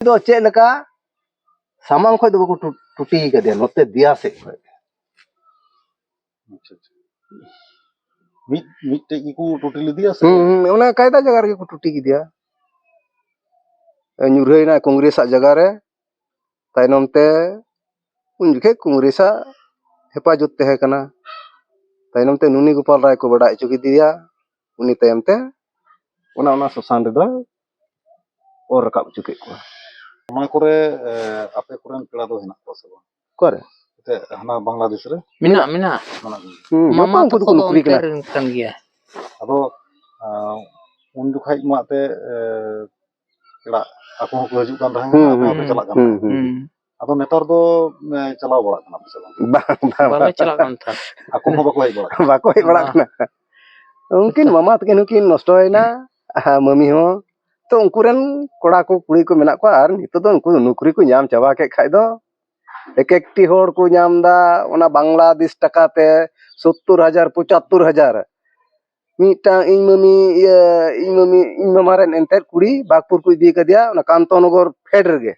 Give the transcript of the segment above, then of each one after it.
दो चेक लका सामान खो दो को टूटी कर दिया नोते दिया से खो अच्छा अच्छा मिट को टोटल दिया से उन्हें कायदा जगह रे को टूटी की दिया न्यूरे ना कांग्रेस जगह रे ताइनम ते उन जगह कांग्रेस हेफाजत तहे कना ताइनम ते नुनी गोपाल राय को बड़ा चुकी दिया उनी तायम ते उना सोसान रे दो और रकाब चुके को ᱚᱱᱟ ᱠᱚᱨᱮ ᱟᱯᱮ ᱠᱚᱨᱮᱱ ᱯᱮᱲᱟ ᱫᱚ ᱦᱮᱱᱟᱜ ᱠᱚᱣᱟ ᱥᱮ ᱵᱟᱝ करे ᱮᱛᱮ ᱦᱟᱱᱟ ᱵᱟᱝᱞᱟᱫᱮᱥ ᱨᱮ ᱢᱮᱱᱟᱜ ᱢᱮᱱᱟᱜ ᱢᱟᱢᱟ ᱛᱟᱠᱚ ᱫᱚ ᱚᱱᱛᱮ ᱨᱮᱱ ᱠᱟᱱ ᱜᱮᱭᱟ ᱟᱫᱚ ᱩᱱ ᱡᱚᱠᱷᱟᱡ ᱢᱟ ᱟᱯᱮ ᱯᱮᱲᱟ ᱟᱠᱚ ᱦᱚᱸᱠᱚ ᱦᱤᱡᱩᱜ ᱠᱟᱱ ᱛᱟᱦᱮᱸ ᱠᱟᱱᱟ ᱟᱯᱮ ᱦᱚᱸᱯᱮ ᱪᱟᱞᱟᱜ ᱠᱟᱱ ᱛᱟᱦᱮᱸ ᱟᱫᱚ ᱱᱮᱛᱟᱨ ᱫᱚ ᱪᱟᱞᱟᱣ ᱵᱟᱲᱟᱜ ᱠᱟᱱᱟ ᱯᱮ ᱥᱮ ᱵᱟᱝ ᱵᱟᱞᱮ ᱪᱟᱞᱟᱜ ᱠᱟᱱ ᱛᱟᱦᱮᱸ ᱟᱠᱚ ᱦᱚᱸ ᱵᱟᱠᱚ ᱦᱮᱡ ᱵᱟᱲᱟᱜ बाको हेज बड़ा कना उनकिन मामा तकिन उनकिन नष्टयना मम्मी हो तो उनकुरन कोड़ा को कुड़ी को मेना को आर नितो दो उनको नौकरी को नाम चाबा के खाय दो एक एकटी होड़ को नाम दा ओना बांग्लादेश टका ते 70,000 75,000 मीटा इन मम्मी इन मामा रेन एंते कुड़ी बागपुर को इदी कदिया ओना कांतनगर फेड रगे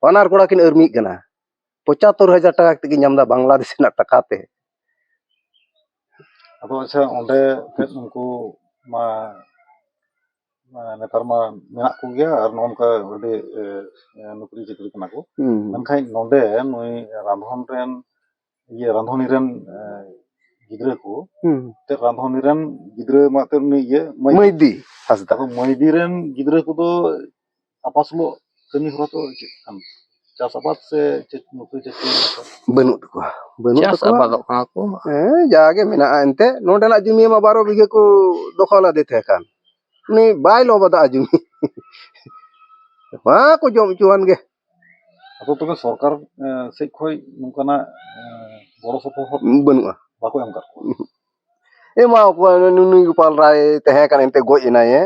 ओनार कोड़ा किन अरमी कना 75,000 टका तकी नाम दा बांग्लादेश ना टका ते ᱟᱫᱚ ᱟᱪᱪᱷᱟ ᱚᱸᱰᱮ ᱛᱮᱫ ᱩᱱᱠᱩ ᱢᱟ ᱱᱮᱛᱟᱨ ᱢᱟ ᱢᱮᱱᱟᱜ ᱠᱚᱜᱮᱭᱟ ᱟᱨ ᱱᱚᱝᱠᱟ ᱟᱹᱰᱤ ᱱᱩᱠᱨᱤ ᱪᱟᱹᱠᱨᱤ ᱠᱟᱱᱟ ᱠᱚ ᱢᱮᱱᱠᱷᱟᱱ ᱱᱚᱰᱮ ᱱᱩᱭ ᱨᱟᱸধᱩᱱᱤ ᱨᱮᱱ ᱜᱤᱫᱽᱨᱟᱹ ᱠᱚ ᱛᱮ ᱨᱟᱸধᱩᱱᱤ ᱨᱮᱱ ᱜᱤᱫᱽᱨᱟᱹ ᱢᱟᱛᱮ ᱩᱱᱤ मैदी हसदा मैदी ᱨᱮᱱ ᱜᱤᱫᱽᱨᱟᱹ ᱠᱚᱫᱚ ᱟᱯᱟᱥᱩᱞᱚ ᱠᱟᱹᱢᱤ ᱦᱚᱨᱟ ᱫᱚ ᱪᱮᱫ ᱠᱟᱱ ᱪᱟᱥ ᱟᱵᱟᱫ ᱥᱮ ᱪᱮᱫ ᱱᱩᱠᱨᱤ ᱪᱟᱹᱠᱨᱤ बनut ᱪᱟᱥ ᱟᱵᱟᱫᱚᱜ ᱠᱟᱱᱟ ᱠᱚ जागे मेना एनते नोडेना जुमी मा 12 बीघे को दखला देते कान उनी बाय लोबदा जुमी मा को जम चुवान गे ᱟᱫᱚ ᱛᱚᱵᱮ ᱥᱚᱨᱠᱟᱨ ᱥᱮᱡ ᱠᱷᱚᱡ ᱱᱚᱝᱠᱟᱱᱟᱜ ᱜᱚᱲᱚ ᱥᱚᱯᱚᱦᱚᱫ बनुआ ᱵᱟᱠᱚ ᱮᱢ ᱠᱟᱫ ᱠᱚᱣᱟ एमा को नुनुई गोपाल राय तहे कान एनते गोज इनाये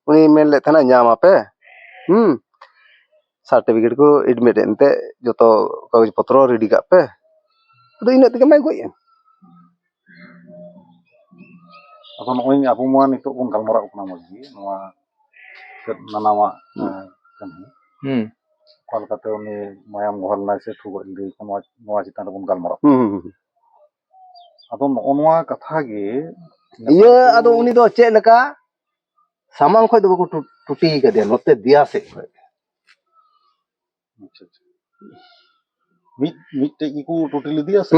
उनी मेन ले थाना ᱧᱟᱢ आपे सर्टिफिकेट को एडमिट एनते जतो कागज पत्र रेडी का पे तो इन तक मैं गोय ᱟᱫᱚ ᱱᱚᱜᱼᱚᱭ ᱟᱵᱚ ᱢᱟ ᱱᱤᱛᱚᱜ ᱵᱚᱱ ᱜᱟᱞᱢᱟᱨᱟᱜ ᱠᱟᱱᱟ ᱢᱟᱹᱡᱷᱤ ᱱᱚᱣᱟ ᱱᱟᱱᱟᱣᱟᱜ ᱠᱟᱹᱢᱤ ᱚᱠᱟ ᱞᱮᱠᱟᱛᱮ ᱩᱱᱤ ᱢᱟᱭᱟᱢ ᱜᱚᱦᱚᱲ ᱞᱮᱱᱟᱭ ᱥᱮ ᱴᱷᱩ ᱜᱚᱡ ᱞᱮᱫᱮ ᱱᱚᱣᱟ ᱪᱮᱛᱟᱱ ᱨᱮᱵᱚᱱ ᱜᱟᱞᱢᱟᱨᱟᱜ ᱟᱫᱚ ᱱᱚᱜᱼᱚ ᱱᱚᱣᱟ ᱠᱟᱛᱷᱟ ᱜᱮ ये आदो उनी दो चेक लका सामान खो दो को टूटी कर दिया नोते दिया से खो अच्छा अच्छा मिट को टोटल दिया से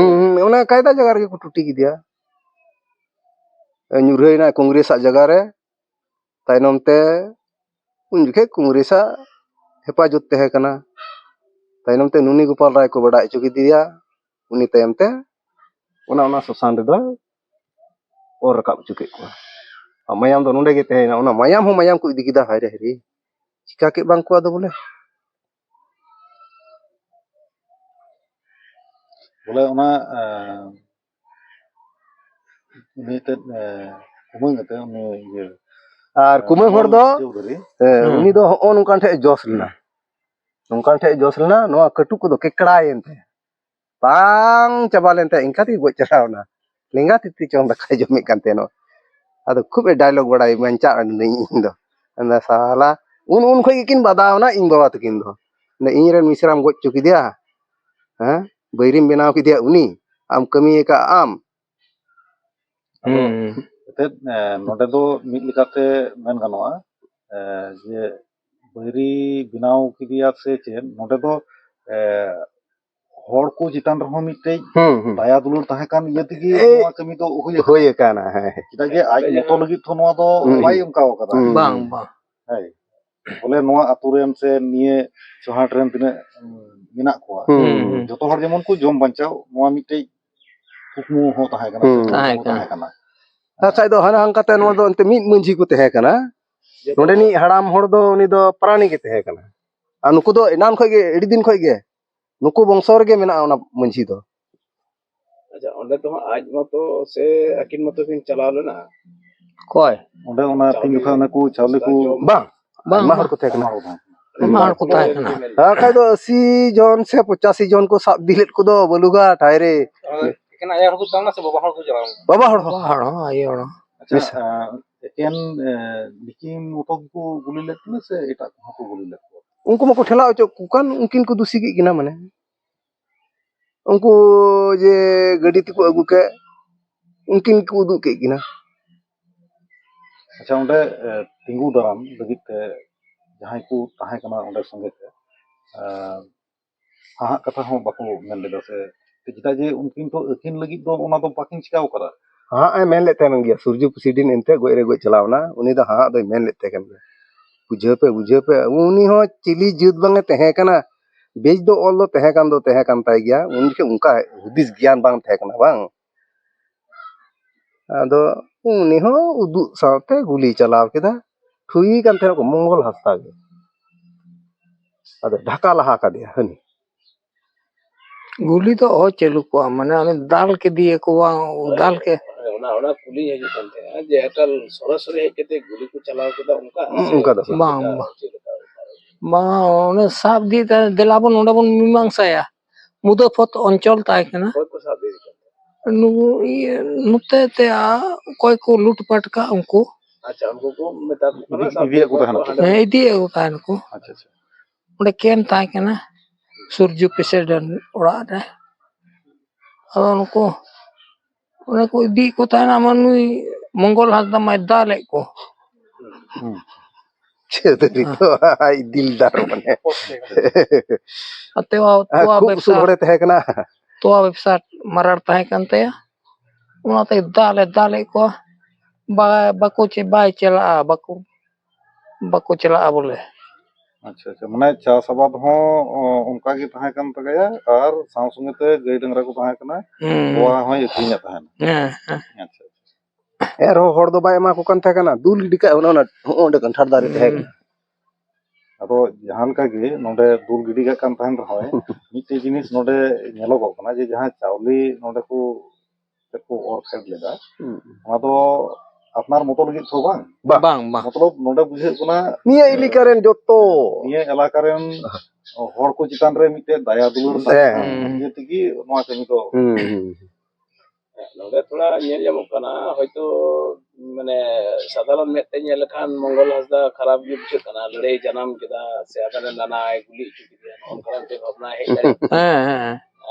उन्हें कायदा जगह रे को टूटी की दिया न्यूरे ना कांग्रेस जगह रे ताइनम ते उन जगह कांग्रेस हेफाजत तहे कना ताइनम ते नुनी गोपाल राय को बड़ा चुकी दिया उनी तायम ते उना सोसान रे दो और रकाब चुके को मायाम दो नोंडे गे तहे ना मायाम हो मायाम को इदी किदा हायरे हरी चिका के बांग को आदो बोले ona ini te kumang te uni ye আর কুমে হর দো উনি দো ও নকান ঠে জস लेना नोआ कटु को दो केकड़ा एनते बांग चाबा लेनते इनका ती गो चलावना लेंगा तिति चोंदा खाय जमी कानते नो आदो खूब डायलॉग बड़ाई मंचा नहीं इन दो अंदा साला उन खोई किन बादावना इन बाबा तकिन दो ने इन रेन मिश्राम गो चुकी दिया हैं बैरिम बनाव की दिया उनी आम कमी का आम তে নডে দো মিট লিকাতে মেন গানোয়া যে বৈরি বিনাও কিদিয়া সে চে নডে দো হড় को चितान रहो मिटे दाया दुलुर ताहे कान इये तिगी नोआ कमी दो होय काना है चिता जे आज मतो लगी तो नोआ दो बाई उनकाव कदा बांग बांग है बोले नोआ अतुरेन से निये चोहाट रेन तिने मिना कोआ जतो हर जेमन को जम बंचाव नोआ मिटे कुकमु हो ताहे काना अच्छा दो हना हंकाते नो दो अंते मिट मंझी को तहे काना नोडेनी हड़ाम होड़ दो उनी दो प्राणी के तहे काना आ नुको दो इनान खोय गे एडी दिन खोय गे नुको बंशर गे मेना ओना मंझी दो अच्छा ओंडे तो आज मतो से अकिन मतो किन चला लेना कोय ओंडे ओना तीन जुखा ना को चावले को बांग माहर को तहे काना माहर को तहे काना हां खाय दो 80 जन से 85 जन को साब दिलेट को दो बलुगा टायरे केना यार को चलना से बाबा हड़ को चला बाबा हड़ आयो हड़ अच्छा एकेन लिकिन मतो को गुली लेत से एटा को गुली लेत ᱩᱱᱠᱩ ᱢᱟᱠᱚ ᱴᱷᱮᱞᱟᱣ ᱚᱪᱚ ᱠᱚ ᱠᱟᱱ ᱩᱱᱠᱤᱱ ᱠᱚ ᱫᱩᱥᱤ ᱠᱮᱫ ᱠᱤᱱᱟ ᱢᱟᱱᱮ ᱩᱱᱠᱩ ᱡᱮ ᱜᱟᱹᱰᱤ ᱛᱮᱠᱚ ᱟᱹᱜᱩ ᱠᱮᱫ ᱩᱱᱠᱤᱱ ᱠᱚ ᱩᱫᱩᱜ ᱠᱮᱫ ᱠᱤᱱᱟ ᱟᱪᱪᱷᱟ ᱚᱸᱰᱮ ᱛᱤᱸᱜᱩ ᱫᱟᱨᱟᱢ ᱞᱟᱹᱜᱤᱫ ᱛᱮ ᱡᱟᱦᱟᱸᱭ ᱠᱚ ᱛᱟᱦᱮᱸ ᱠᱟᱱᱟ ᱚᱸᱰे ᱥᱚᱸᱜᱮ ᱛᱮ ᱦᱟᱦᱟᱜ ᱠᱟᱛᱷᱟ ᱦᱚᱸ ᱵᱟᱠᱚ ᱢᱮᱱ ᱞᱮᱫᱟ ᱥᱮ ᱪᱮᱫᱟᱜ ᱡᱮ ᱩᱱᱠᱤᱱ ᱛᱚ ᱟᱹᱠᱤᱱ ᱞᱟᱹᱜᱤᱫ ᱫᱚ ᱚᱱᱟ ᱫᱚ ᱵᱟᱠᱤᱱ ᱪᱤᱠᱟᱹᱣ ᱠᱟᱫᱟ ᱦᱟᱦᱟᱜ ᱮ ᱢᱮᱱ ᱞᱮᱫ ᱛᱟᱦᱮᱱ ᱜᱮᱭᱟ ᱥᱩᱨᱡᱚ ᱯᱨᱮᱥᱤᱰᱮন্ট ᱮᱱᱛᱮ ᱜᱚᱡ ᱨᱮ ᱜᱚᱡ ᱪᱟᱞᱟᱣᱱᱟ ᱩᱱᱤ ᱫᱚ ᱦᱟᱦᱟᱜ ᱫᱚᱭ ᱢᱮᱱ ᱞᱮᱫ ᱛᱟᱦᱮᱸ ᱠᱟᱱᱟ ᱵᱩᱡᱷᱟᱹᱣ ᱯᱮ ᱩᱱᱤ ᱦᱚᱸ ᱪᱤᱞᱤ ᱡᱟᱹᱛ ᱵᱟᱝ ᱮ ᱛᱟᱦᱮᱸ ᱠᱟᱱᱟ ᱵᱮᱡ ᱫᱚ ᱚᱞ ᱫᱚ ᱛᱟᱦᱮᱸ ᱠᱟᱱ ᱛᱟᱭ ᱜᱮᱭᱟ ᱩᱱ ᱡᱚᱠᱷᱮᱡ ᱚᱱᱠᱟ ᱦᱩᱫᱤᱥ ᱜᱮᱭᱟᱱ ᱵᱟᱝ ᱛᱟᱦᱮᱸ ᱠᱟᱱᱟ ᱵᱟᱝ ᱟᱫᱚ ᱩᱱᱤ ᱦᱚᱸ ᱩᱫᱩᱜ ᱥᱟᱶᱛᱮ ᱜᱩᱞᱤ ᱪᱟᱞᱟᱣ ᱠᱮᱫᱟ ᱴᱷᱩᱭ ᱠᱟᱱ ᱛᱟᱦᱮᱸᱱᱟ ᱠᱚ ᱢᱚᱝᱜᱚᱞ ᱦᱟᱸᱥᱫᱟ ᱜᱮ ᱟᱫᱚ ᱰᱷᱟᱠᱟ ᱞᱟᱦᱟ ᱠᱟᱫᱮᱭᱟ ᱦᱟᱹᱱᱤ ᱜᱩᱞᱤ ᱫᱚ ᱪᱟᱹᱞᱩ ᱠᱚᱜᱼᱟ ᱢᱟᱱᱮ ᱩᱱᱤ ᱫᱟᱞ ᱠᱮᱫᱮᱭᱟᱠᱚ ᱵᱟᱝ ᱫᱟᱞ ke ona kuli hijuk kan teh je ekal sorasori hej kete guli ku chalaw keda onka onka do bang bang ᱚᱱᱮ ᱥᱟᱵ ᱤᱫᱤ ᱫᱮᱞᱟ ᱵᱚᱱ ᱚᱸᱰᱮ ᱵᱚᱱ ᱢᱤᱢᱟᱝᱥᱟᱭᱟ ᱢᱩᱫᱟᱹᱯᱷᱚᱛ ᱚᱧᱪᱚᱞ ᱛᱟᱦᱮᱸ ᱠᱟᱱᱟ koy ko sabe ᱱᱚᱛᱮ ᱛᱮ ᱚᱠᱚᱭ ᱠᱚ ᱞᱩᱴᱯᱟᱴ ᱠᱟᱜ ᱩᱱᱠᱩ acha unku ko meta ko kana sabe ᱤᱫᱤᱭᱮᱫ ᱠᱚ ᱛᱟᱦᱮᱱᱟ ᱠᱚ ᱦᱮᱸ ᱤᱫᱤᱭᱮᱫ ᱠᱚ ᱛᱟᱦᱮᱱ ᱠᱚ ᱟᱪᱪᱷᱟ ᱟᱪᱪᱷᱟ ᱚᱸᱰᱮ ᱠᱮᱢᱯ ᱛᱟᱦᱮᱸ ᱠᱟᱱᱟ ᱥᱩᱨᱡᱚ ᱯᱨᱮᱥᱤᱰᱮন্ᱴ ᱚᱲᱟᱜ ᱨᱮ ᱟᱫᱚ ᱱᱩᱠᱩ ᱚᱱᱮ ᱠᱚ ᱤᱫᱤᱭᱮᱫ ᱠᱚ ᱛᱟᱦᱮᱱᱟ ᱢᱟ ᱱᱩᱭ ᱢᱚᱝᱜᱚᱞ ᱦᱟᱸᱥᱫᱟ ᱢᱟᱭ ᱫᱟᱞᱮᱫ ᱠᱚ ᱪᱮᱫ ᱛᱚ ᱟᱡ ᱫᱤᱞᱫᱟᱨ ᱢᱟᱱᱮ ᱛᱚᱣᱟ ᱠᱷᱩᱵ ᱥᱩᱨ ᱦᱚᱲᱮ ᱛᱟᱦᱮᱸ ᱠᱟᱱᱟ ᱛᱚᱣᱟ ᱵᱮᱵᱥᱟ ᱢᱟᱨᱟᱲ ᱛᱟᱦᱮᱸ ᱠᱟᱱ ᱛᱟᱭᱟ ᱚᱱᱟᱛᱮ ᱫᱟᱞᱮᱫ ᱠᱚᱣᱟ ᱵᱟᱭ ᱪᱟᱞᱟᱜᱼᱟ ᱵᱟᱠᱚ ᱪᱟᱞᱟᱜᱼᱟ ᱵᱚᱞᱮ ᱟᱪᱪᱷᱟ ᱟᱪᱪᱷᱟ ᱢᱟᱱᱮ ᱪᱟᱥ ᱟᱵᱟᱫ ᱦᱚᱸ ᱚᱱᱠᱟ ᱜᱮ ᱛᱟᱦᱮᱸ ᱠᱟᱱ ᱛᱟᱭᱟ ᱟᱨ ᱥᱟᱶ ᱥᱚᱸᱜᱮ ᱛᱮ ᱜᱟᱹᱭ ᱰᱟᱝᱨᱟ ᱠᱚ ᱛᱟᱦᱮᱸ ᱠᱟᱱᱟ ᱛᱚᱣᱟ ᱦᱚᱸᱭ ᱟᱹᱠᱷᱨᱤᱧᱮᱫ ᱛᱟᱦᱮᱱᱟ ᱟᱪᱪᱷᱟ ᱮᱱᱨᱮᱦᱚᱸ ᱦᱚᱲ ᱫᱚ ᱵᱟᱭ ᱮᱢᱟ ᱠᱚ ᱠᱟᱱ ᱛᱟᱦᱮᱸ ᱠᱟᱱᱟ ᱫᱩᱞ ᱜᱤᱰᱤ ᱠᱟᱜ ᱚᱸᱰᱮ ᱠᱟᱱᱴᱷᱟᱲ ᱫᱟᱨᱮ ᱛᱟᱦᱮᱸ ᱠᱟᱱᱟ ᱟᱫᱚ ᱡᱟᱦᱟᱸ ᱞᱮᱠᱟ ᱜᱮ ᱱᱚᱰᱮ ᱫᱩᱞ ᱜᱤᱰᱤ ᱠᱟᱜ ᱠᱟᱱ ᱛᱟᱦᱮᱱ ᱨᱮᱦᱚᱸ ᱢᱤᱫᱴᱮᱡ ᱡᱤᱱᱤᱥ ᱱᱚᱰᱮ ᱧᱮᱞᱚᱜᱚᱜ ᱠᱟᱱᱟ ᱡᱮ ᱡᱟᱦᱟᱸ ᱪᱟᱣᱞᱮ ᱱᱚᱰᱮ ᱠᱚ ᱚᱨ ᱯᱷᱮᱰ ᱞᱮᱫᱟ ᱚᱱᱟ ᱫᱚ ᱟᱯᱱᱟর ᱢᱚᱛᱚ ᱞᱟᱹᱜᱤᱫ ᱛᱚ ᱵᱟᱝ ᱢᱚᱛᱞᱚᱵ ᱱᱚᱰᱮ ᱵᱩᱡᱷᱟᱹᱜ ᱠᱟᱱᱟ ᱱᱤᱭᱟᱹ ᱮᱞᱟᱠᱟ ᱨᱮᱱ ᱡᱚᱛᱚ ᱱᱤᱭᱟᱹ ᱮᱞᱟᱠᱟ ᱨᱮᱱ ᱦᱚᱲ ᱠᱚ ᱪᱮᱛᱟᱱ ᱨᱮ ᱢᱤᱫᱴᱮᱡ ᱫᱟᱭᱟ ᱫᱩᱞᱟᱹᱲ ᱤᱭᱟᱹ ᱛᱮᱜᱮ ᱱᱚᱣᱟ ᱠᱟᱹᱢᱤ ᱫᱚ ᱱᱚᱰᱮ ᱛᱷᱚᱲᱟ ᱧᱮᱞ ᱧᱟᱢᱚᱜ ᱠᱟᱱᱟ ᱦᱚᱭᱛᱳ ᱢᱟᱱᱮ ᱥᱟᱫᱷᱟᱨᱚᱱ ᱢᱮᱫ ᱛᱮ ᱧᱮᱞ ᱞᱮᱠᱷᱟᱱ ᱢᱚᱝᱜᱚᱞ ᱦᱟᱸᱥᱫᱟ ᱠᱷᱟᱨᱟᱯ ᱜᱮ ᱵᱩᱡᱷᱟᱹᱜ ᱠᱟᱱᱟ ᱞᱟᱹᱲᱦᱟᱹᱭ ᱡᱟᱱᱟᱢ ᱠᱮᱫᱟ ᱥᱮ ᱟᱵᱮᱱ ᱱᱟᱱᱟᱭ ᱜᱩᱞᱤ ᱦᱚᱪᱚ ᱠᱮᱫᱮᱭᱟ ᱱᱚᱝᱠᱟᱱ ᱢᱤᱫᱴᱮᱱ ᱵᱷᱟᱵᱽᱱᱟ ᱦᱮᱡ ᱫᱟᱲᱮᱭᱟᱜᱼᱟ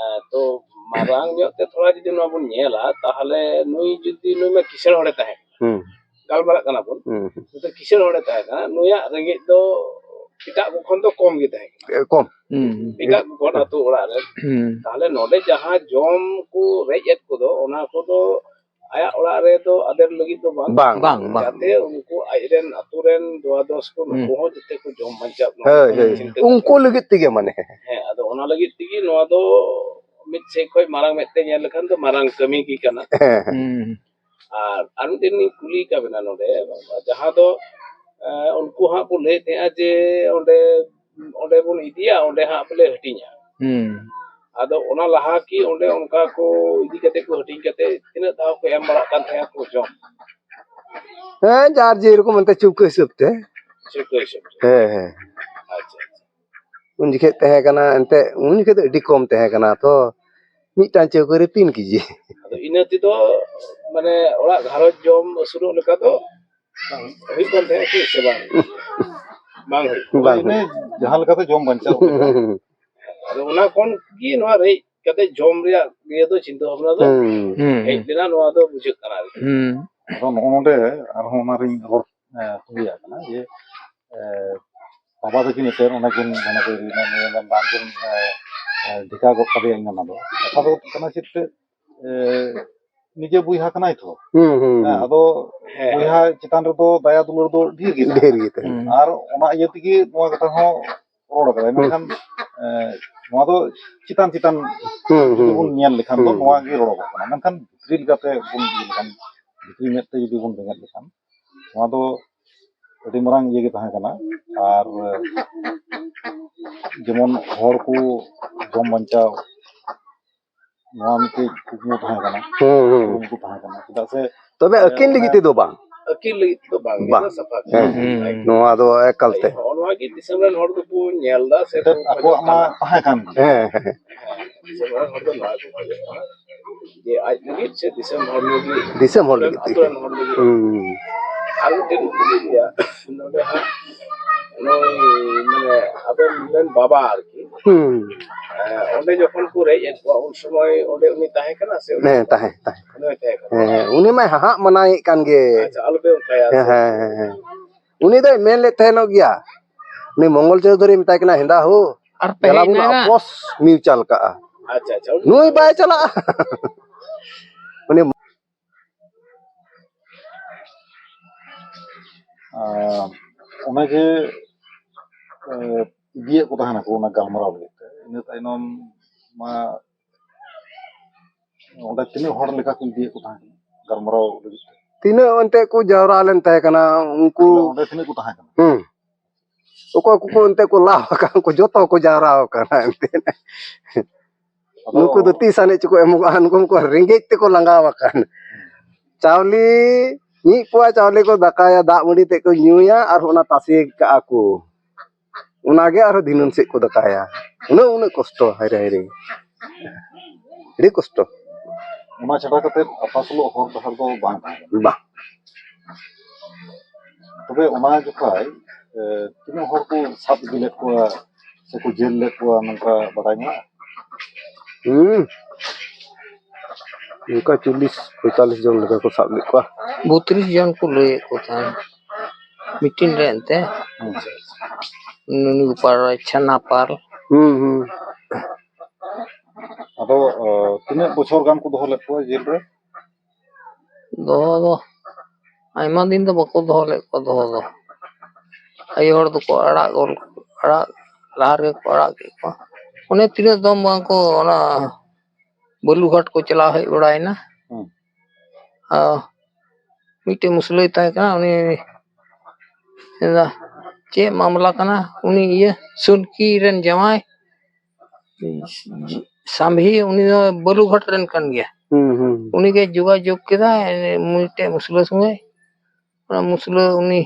ᱛᱚ ᱢᱟᱨᱟᱝ ᱧᱚᱜ ᱛᱮ ᱛᱷᱚᱲᱟ ᱡᱩᱫᱤ ᱱᱚᱣᱟ ᱵᱚᱱ ᱧᱮᱞᱟ ᱛᱟᱦᱚᱞᱮ ᱱᱩᱭ ᱢᱟ ᱠᱤᱥᱟᱹᱬ ᱦᱚᱲᱮ ᱛᱟᱦᱮᱸ ᱠᱟᱱᱟ ᱜᱟᱞᱢᱟᱨᱟᱜ ᱠᱟᱱᱟ ᱵᱚᱱ ᱠᱤᱥᱟᱹᱬ ᱦᱚᱲᱮ ᱛᱟᱦᱮᱸ ᱠᱟᱱᱟ ᱱᱩᱭᱟᱜ ᱨᱮᱸᱜᱮᱡ ᱫᱚ ᱮᱴᱟᱜ ᱠᱚ ᱠᱷᱚᱱ ᱫᱚ ᱠᱚᱢ ᱜᱮ ᱛᱟᱦᱮᱸ ᱠᱟᱱᱟ ᱠᱚᱢ ᱮᱴᱟᱜ ᱠᱚ ᱠᱷᱚᱱ ᱟᱹᱛᱩ ᱚᱲᱟᱜ ᱨᱮ ᱛᱟᱦᱚᱞᱮ ᱱᱚᱰᱮ ᱡᱟᱦᱟᱸ ᱡᱚᱢ ᱠᱚ ᱨᱮᱡ ᱮᱫ ᱠᱚᱫᱚ ᱚᱱᱟ ᱠᱚᱫᱚ ᱟᱭᱟᱜ ᱚᱲᱟᱜ ᱨᱮᱫᱚ ᱟᱫᱮᱨ ᱞᱟᱹᱜᱤᱫ ᱫᱚ ᱵᱟᱝ ᱡᱟᱛᱮ ᱩᱱᱠᱩ ᱟᱡᱨᱮᱱ ᱟᱹᱛᱩ ᱨᱮᱱ ᱫᱩᱣᱟᱫᱚᱥ ᱠᱚ ᱱᱩᱠᱩ ᱦᱚᱸ ᱡᱟᱛᱮ ᱠᱚ ᱡᱚᱢ ᱵᱟᱧᱪᱟᱜ ᱩᱱᱠᱩ ᱞᱟᱹᱜᱤᱫ ᱛᱮᱜᱮ ᱢᱟᱱᱮ ᱦᱮᱸ ᱟᱫᱚ ᱚᱱᱟ ᱞᱟᱹᱜᱤᱫ ᱛᱮᱜᱮ ᱱᱚᱣᱟ ᱫᱚ ᱢᱤᱫ ᱥᱮᱫ ᱠᱷᱚᱡ ᱢᱟᱨᱟᱝ ᱢᱮᱫ ᱛᱮ ᱧᱮᱞ ᱞᱮᱠᱷᱟᱱ ᱫᱚ ᱢᱟᱨᱟᱝ ᱠᱟᱹᱢᱤ ᱜᱮ ᱠᱟᱱᱟ ᱟᱨ ᱢᱤᱫᱴᱮᱱ ᱤᱧ ᱠᱩᱞᱤ ᱠᱟᱵᱮᱱᱟ ᱱᱚᱰᱮ ᱡᱟᱦᱟᱸ ᱫᱚ ᱩᱱᱠᱩ ᱦᱟᱸᱜ ᱠᱚ ᱞᱟᱹᱭ ᱛᱟᱦᱮᱸᱜᱼᱟ ᱡᱮ ᱚᱸᱰᱮ ᱵᱚᱱ ᱤᱫᱤᱭᱟ ᱚᱸᱰᱮ ᱦᱟᱸᱜ ᱵᱚᱞᱮ ᱦᱟᱹᱴᱤᱧᱟ ᱟᱫᱚ ᱚᱱᱟ ᱞᱟᱦᱟ ᱠᱤ ᱚᱸᱰᱮ ᱚᱱᱠᱟ ᱠᱚ ᱤᱫᱤ ᱠᱟᱛᱮ ᱠᱚ ᱦᱟᱹᱴᱤᱧ ᱠᱟᱛᱮ ᱛᱤᱱᱟᱹᱜ ᱫᱷᱟᱣ ᱠᱚ ᱮᱢ ᱵᱟᱲᱟᱜ ᱠᱟᱱ ᱛᱟᱦᱮᱸᱜ ᱠᱚ ᱡᱚᱢ ᱡᱟᱨ ᱡᱮᱨᱚᱠᱚᱢ ᱮᱱᱛᱮ ᱪᱩᱠᱟᱹ ᱦᱤᱥᱟᱹᱵ ᱛᱮ ᱦᱮᱸ ᱟᱪᱪᱷᱟ ᱩᱱ ᱡᱚᱠᱷᱮᱡ ᱛᱟᱦᱮᱸ ᱠᱟᱱᱟ ᱮᱱᱛᱮ ᱩᱱ ᱡᱚᱠᱷᱮᱡ ᱫᱚ ᱟᱹᱰᱤ ᱠᱚᱢ ᱛᱟᱦᱮᱸ ᱠᱟᱱᱟ ᱛᱚ ᱢᱤᱫᱴᱟᱝ ᱪᱟᱣᱠᱟᱹ ᱨᱮ 3 কেজি ᱟᱫᱚ ᱤᱱᱟᱹ ᱛᱮᱫᱚ ᱢᱟᱱᱮ ᱚᱲᱟᱜ ᱜᱷᱟᱨᱚᱸᱡᱽ ᱡᱚᱢ ᱟᱹᱥᱩᱞᱚᱜ ᱞᱮᱠᱟ ᱫᱚ ᱦᱩᱭᱩᱜ ᱠᱟᱱ ᱛᱟᱦᱮᱸᱜ ᱠᱤ ᱥᱮ ᱵᱟᱝ ᱤᱱᱟᱹ ᱡᱟᱦᱟᱸ ᱞᱮᱠᱟᱛᱮ ᱡᱚᱢ ᱵᱟᱧᱪᱟᱣ ᱟᱫᱚ ᱚᱱᱟ ᱠᱷᱚᱱ ᱜᱮ ᱱᱚᱣᱟ ᱨᱮᱡ ᱠᱟᱛᱮ ᱡᱚᱢ ᱨᱮᱭᱟᱜ ᱤᱭᱟᱹ ᱫᱚ ᱪᱤᱱᱛᱟᱹ ᱵᱷᱟᱵᱽᱱᱟ ᱫᱚ ᱦᱮᱡ ᱞᱮᱱᱟ ᱱᱚᱣᱟ ᱫᱚ ᱵᱩᱡᱷᱟᱹᱜ ᱠᱟᱱᱟ ᱟᱨᱠᱤ ᱟᱫᱚ ᱱᱚᱜᱼᱚ ᱱᱚᱰᱮ ᱟᱨᱦᱚᱸ ᱚᱱᱟᱨᱤᱧ ᱨᱚᱲ ᱦᱩᱭᱟᱜ ᱠᱟᱱᱟ ᱡᱮ ᱵᱟᱵᱟ ᱛᱟᱹᱠᱤᱱ ᱮᱥᱮᱨ ᱚᱱᱟᱠᱤᱱ ᱵᱟᱝᱠᱤᱱ ᱰᱷᱮᱠᱟ ᱜᱚᱫ ᱠᱟᱫᱮᱭᱟ ᱚᱱᱟ ᱫᱚ ᱠᱟᱛᱷᱟ ᱫᱚ ᱠᱟᱱᱟ ᱪᱮᱫ ᱛᱮ ᱱᱤᱡᱮ ᱵᱚᱭᱦᱟ ᱠᱟᱱᱟᱭ ᱛᱚ ᱟᱫᱚ ᱵᱚᱭᱦᱟ ᱪᱮᱛᱟᱱ ᱨᱮᱫᱚ ᱫᱟᱭᱟ ᱫᱩᱞᱟᱹᱲ ᱫᱚ ᱰᱷᱮᱨ ᱜᱮ ᱛᱟᱦᱮᱱᱟ ᱟᱨ ᱚᱱᱟ ᱤᱭᱟᱹ ᱛᱮᱜᱮ ᱱᱚᱣᱟ ᱠᱟᱛᱷᱟ ᱦᱚᱸ ᱨᱚᱲ ᱠᱟᱫᱟᱭ ᱢᱮᱱᱠᱷᱟᱱ ᱱᱚᱣᱟ ᱫᱚ ᱪᱮᱛᱟᱱ ᱡᱩᱫᱤ ᱵᱚᱱ ᱧᱮᱞ ᱞᱮᱠᱷᱟᱱ ᱫᱚ ᱱᱚᱣᱟ ᱜᱮ ᱨᱚᱲᱚᱜᱚᱜ ᱠᱟᱱᱟ ᱢᱮᱱᱠᱷᱟन ᱵᱷᱤᱛᱨᱤ ᱞᱮᱠᱟᱛᱮ ᱵᱚᱱ ᱤᱭᱟᱹ ᱞᱮᱠᱷᱟᱱ ᱵᱷᱤᱛᱨᱤ ᱢᱮᱫ ᱛᱮ ᱡᱩᱫᱤ ᱵᱚᱱ ᱵᱮᱸᱜᱮᱫ ᱞᱮᱠᱷᱟᱱ ᱱᱚᱣᱟ ᱫᱚ ᱟᱹᱰᱤ ᱢᱟᱨᱟᱝ ᱤᱭᱟᱹ ᱜᱮ ᱛᱟᱦᱮᱸ ᱠᱟᱱᱟ ᱟᱨ ᱡᱮᱢᱚᱱ ᱦᱚᱲ ᱠᱚ ᱡᱚᱢ ᱵᱟᱧᱪᱟᱣ ᱱᱚᱣᱟ ᱢᱤᱫᱴᱮᱡ ᱠᱩᱠᱢᱩ ᱛᱟᱦᱮᱸ ᱠᱟᱱᱟ ᱠᱩᱠᱢᱩ ᱛᱟᱦᱮᱸ ᱠᱟᱱᱟ ᱪᱮᱫᱟᱜ ᱥᱮ ᱛᱚᱵᱮ ᱟᱹᱠᱤᱱ ᱞᱟᱹᱜᱤᱫ ᱛᱮᱫᱚ ᱵᱟᱝ ᱟᱹᱠᱤᱞ ᱞᱟᱹᱜᱤᱫ ᱫᱚ ᱵᱟᱝ ᱱᱤᱭᱟᱹ ᱥᱟᱯᱷᱟ ᱱᱚᱣᱟ ᱫᱚ ᱮᱠᱟᱞ ᱛᱮ ᱱᱚᱣᱟ ᱜᱮ ᱫᱤᱥᱚᱢ ᱨᱮᱱ ᱦᱚᱲ ᱫᱚᱠᱚ ᱧᱮᱞ ᱫᱟ ᱥᱮ ᱟᱠᱚᱣᱟᱜ ᱢᱟ ᱛᱟᱦᱮᱸ ᱠᱟᱱ ᱫᱤᱥᱚᱢ ᱨᱮᱱ ᱦᱚᱲ ᱫᱚ ᱱᱚᱣᱟ ᱠᱚ ᱠᱷᱚᱡᱚᱜ ᱠᱟᱱᱟ ᱡᱮ ᱟᱡ ᱞᱟᱹᱜᱤᱫ ᱥᱮ ᱫᱤᱥᱚᱢ ᱦᱚᱲ ᱞᱟᱹᱜᱤᱫ ᱫᱤᱥᱚᱢ ᱦᱚᱲ ᱞᱟᱹᱜᱤᱫ ᱟᱹᱛᱩ ᱨᱮᱱ ᱦᱚᱲ ᱞᱟᱹᱜᱤᱫ ᱟᱨ ᱢᱤᱫᱴᱮᱱ ᱠᱩᱞᱤ ᱜᱮᱭᱟ ᱱᱚᱰᱮ ᱦᱟᱸᱜ মানে আবেন রেন বাবা আর কি ওনে যখন কো রেজ এদ কোয়া উন সময় ওনে উনি তাহে কানা সে ᱦᱮᱸ ᱛᱟᱦᱮᱸ ᱛᱟᱦᱮᱸ উনি তাহে কানা ᱩᱱᱤ ᱢᱟᱭ ᱦᱟᱦᱟᱜ ᱢᱟᱱᱟᱭᱮᱫ ᱠᱟᱱ ᱜᱮ আচ্ছা আলবে উনকায়া ᱦᱮᱸ ᱦᱮᱸ ᱩᱱᱤ ᱫᱚᱭ ᱢᱮᱱ ᱞᱮᱫ ᱛᱟᱦᱮᱱᱚᱜ ᱜᱮᱭᱟ ᱩᱱᱤ ᱢᱚᱝᱜᱚᱞ ᱪᱳᱣᱫᱷᱩᱨᱤ ᱢᱮᱛᱟᱭ ᱠᱟᱱᱟ ᱦᱮᱸᱫᱟ ᱦᱳ ᱟᱨ ᱪᱟᱞᱟᱣ ᱵᱚᱱ ᱯᱮᱦᱮᱡ ᱱᱟ ᱟᱯᱚᱥ ᱢᱤউᱪᱟᱞ ᱠᱟᱜᱼᱟ আচ্ছা আচ্ছা ᱱᱩᱭ ᱵᱟᱭ ᱪᱟᱞᱟᱜᱼᱟ ᱩᱱᱤ ᱚᱱᱟ ᱡᱮ ᱤᱫᱤᱭᱮᱫ ᱠᱚ ᱛᱟᱦᱮᱱᱟᱠᱚ ᱚᱱᱟ ᱜᱟᱞᱢᱟᱨᱟᱣ ᱞᱟᱹᱜᱤᱫ ᱛᱮ ᱤᱱᱟᱹ ᱛᱟᱭᱱᱚᱢ ᱢᱟ ᱚᱸᱰᱮ ᱛᱤᱱᱟᱹᱜ ᱦᱚᱲ ᱞᱮᱠᱟ ᱠᱚ ᱤᱫᱤᱭᱮᱫ ᱠᱚ ᱛᱟᱦᱮᱸ ᱠᱟᱱᱟ ᱜᱟᱞᱢᱟᱨᱟᱣ ᱞᱟᱹᱜᱤᱫ ᱛᱮ ᱛᱤᱱᱟᱹᱜ ᱚᱱᱛᱮ ᱠᱚ ᱡᱟᱣᱨᱟ ᱞᱮᱱ ᱛᱟᱦᱮᱸ ᱠᱟᱱᱟ ᱩᱱᱠᱩ ᱚᱸᱰᱮ ᱛᱤᱱᱟᱹᱜ ᱠᱚ ᱛᱟᱦᱮᱸ ᱠᱟᱱᱟ ᱚᱠᱚᱭ ᱠᱚᱠᱚ ᱚᱱᱛᱮ ᱠᱚ ᱞᱟᱣ ᱟᱠᱟᱱ ᱠᱚ ᱡᱚᱛᱚ ᱠᱚ ᱡᱟᱣᱨᱟ ᱟᱠᱟᱱᱟ ᱮᱱᱛᱮ ᱱᱩᱠᱩ ᱫᱚ ᱛᱤᱥ ᱟᱹᱱᱤᱡ ᱪᱚᱠᱚ ᱮᱢᱚᱜᱼᱟ ᱱᱩᱠᱩ ᱨᱮᱸᱜᱮᱡ ᱛᱮᱠᱚ ᱞᱟᱸᱜᱟᱣ ᱟᱠᱟᱱ ᱪᱟᱣᱞᱮ ᱢᱤᱫ ᱯᱳᱣᱟ ᱪᱟᱣᱞᱮ ᱠᱚ ᱫᱟᱠᱟᱭᱟ ᱫᱟᱜ ᱢᱟᱹᱰᱤ ᱛᱮ ᱠᱚ ᱧᱩᱭᱟ ᱟᱨ ᱚᱱᱟ ᱛᱟᱥᱮ ᱠᱟᱜᱼᱟ ᱠᱚ ᱚᱱᱟᱜᱮ ᱟᱨᱦᱚᱸ ᱫᱷᱤᱱᱟᱹᱱ ᱥᱮᱫ ᱠᱚ ᱫᱟᱠᱟᱭᱟ ᱩᱱᱟᱹᱜ ᱠᱚᱥᱴᱚ ᱦᱟᱭᱨᱮ ᱦᱟᱭᱨᱮ ᱟᱹᱰᱤ ᱠᱚᱥᱴᱚ ᱚᱱᱟ ᱪᱷᱟᱰᱟ ᱠᱟᱛᱮᱫ ᱟᱯᱟᱥᱩᱞᱚᱜ ᱦᱚᱨ ᱰᱟᱦᱟᱨ ᱫᱚ ᱵᱟᱝ ᱛᱟᱦᱮᱸ ᱠᱟᱱᱟ ᱵᱟᱝ ᱛᱚᱵᱮ ᱚᱱᱟ ᱡᱚᱠᱷᱟᱡ ᱛᱤᱱᱟᱹᱜ ᱦᱚᱲ ᱠᱚ ᱥᱟᱵ ᱤᱫᱤ ᱞᱮᱫ ᱠᱚᱣᱟ ᱥᱮᱠᱚ ᱡᱮᱞ ᱞᱮᱫ ᱠᱚᱣᱟ ᱱᱚᱝᱠᱟ ᱵᱟᱰᱟᱭ ᱢᱮᱱᱟᱜᱼᱟ ᱚᱱᱠᱟ 40-45 ᱡᱚᱱ ᱞᱮᱠᱟ ᱠᱚ ᱥᱟᱵ ᱞᱮᱫ ᱠᱚᱣᱟ 32 ᱡᱚᱱ ᱠᱚ ᱞᱟᱹᱭᱮᱫ ᱠᱚ ᱛᱟᱦᱮᱸᱱ ᱢᱤᱴᱤᱝ ᱨᱮ ᱮᱱᱛᱮ ᱱᱩᱱᱩᱯᱟᱲ ᱪᱷᱟᱱᱟᱯᱟᱞ ᱟᱫᱚ ᱛᱤᱱᱟᱹᱜ ᱵᱚᱪᱷᱚᱨ ᱜᱟᱱ ᱠᱚ ᱫᱚᱦᱚ ᱞᱮᱫ ᱠᱚᱣᱟ ᱡᱮᱞ ᱨᱮ ᱫᱚᱦᱚ ᱫᱚ ᱟᱭᱢᱟ ᱫᱤᱱ ᱫᱚ ᱵᱟᱠᱚ ᱫᱚᱦᱚ ᱞᱮᱫ ᱠᱚᱣᱟ ᱫᱚᱦᱚ ᱫᱚ ᱟᱭᱳ ᱦᱚᱲ ᱫᱚᱠᱚ ᱟᱲᱟᱜ ᱞᱟᱦᱟ ᱨᱮᱜᱮ ᱠᱚ ᱟᱲᱟᱜ ᱠᱮᱫ ᱠᱚᱣᱟ ᱚᱱᱮ ᱛᱤᱱᱟᱹᱜ ᱫᱚᱢ ᱵᱟᱝᱠᱚ ᱚᱱᱟ ᱵᱟᱞᱩᱜᱷᱟᱴ ᱠᱚ ᱪᱟᱞᱟᱣ ᱦᱮᱡ ᱵᱟᱲᱟᱭᱮᱱᱟ ᱢᱤᱫᱴᱮᱡ ᱢᱩᱥᱞᱟᱹᱭ ᱛᱟᱦᱮᱸ ᱠᱟᱱᱟ ᱩᱱᱤ ᱪᱮᱫ ᱢᱟᱢᱞᱟ ᱠᱟᱱᱟ ᱩᱱᱤ ᱥᱩᱱᱠᱤ ᱨᱮᱱ ᱡᱟᱶᱟᱭ ᱥᱟᱢᱵᱷᱤ ᱩᱱᱤ ᱫᱚ ᱵᱟᱞᱩᱜᱷᱟᱴ ᱨᱮᱱ ᱠᱟᱱ ᱜᱮᱭᱟ ᱩᱱᱤᱜᱮ ᱡᱳᱜᱟᱡᱳᱜᱽ ᱠᱮᱫᱟ ᱢᱤᱫᱴᱮᱡ ᱢᱩᱥᱞᱟᱹ ᱥᱚᱸᱜᱮ ᱚᱱᱟ ᱢᱩᱥᱞᱟᱹ ᱩᱱᱤ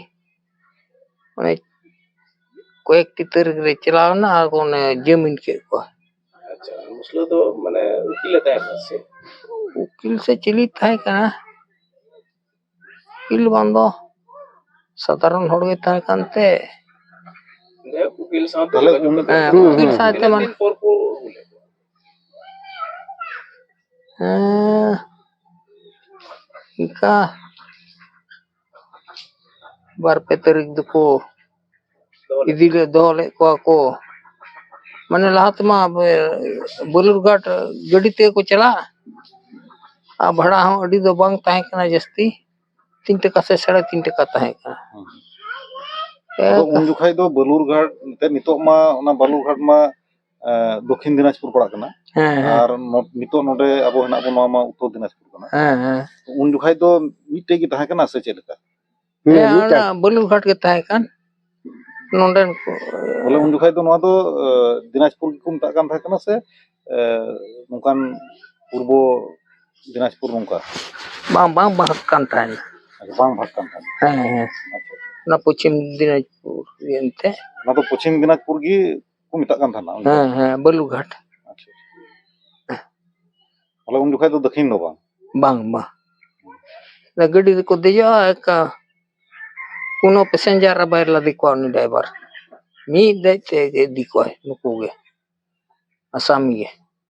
ᱚᱱᱮ কয়েকটি তারিখ রে চালাও না আর কোন জমিন কে কয় আচ্ছা মুসলো তো মানে উকিলে তাহে কাছে উকিল সে চিলি তাহে কানা উকিল বন্ধ সাধারণ হড় গে তাহে কানতে উকিল সাথে উকিল সাথে মানে পর পর ইকা বার পে তারিখ দুকো ইদিলে দলে को माने लाहतमा बलुरघाट गड्डी ते को चला आ भाड़ा हो अडी दो बांग ताहे कना जस्ती 3 टका से 3.5 टका ताहे कना उन जुखाई दो बलुरघाट ते नितो मा ओना बलुरघाट मा दक्षिण दिनाजपुर पड़ा कना और नितो नोडे अबो हना बो मा उत्तर दिनाजपुर कना उन जुखाई दो मिटे की ताहे कना से चेलका बलुरघाट के ताहे कन नोडे बोले उन जुखाई तो नोआ दो दिनाजपुर को मता कान थाहे कना से नोकान पूर्व दिनाजपुर नोका बांग कान थाहे बांग भाग कान थाहे ना पश्चिम दिनाजपुर एंते ना तो पश्चिम दिनाजपुर की को मता कान थाना बलुरघाट बोले उन जुखाई तो दक्षिण दो बांग ना गड्डी को देजा का कोनो पैसेंजर बाहर ला दिखवा ड्राइवर मी देते दिखवा नुको गे आसामी गे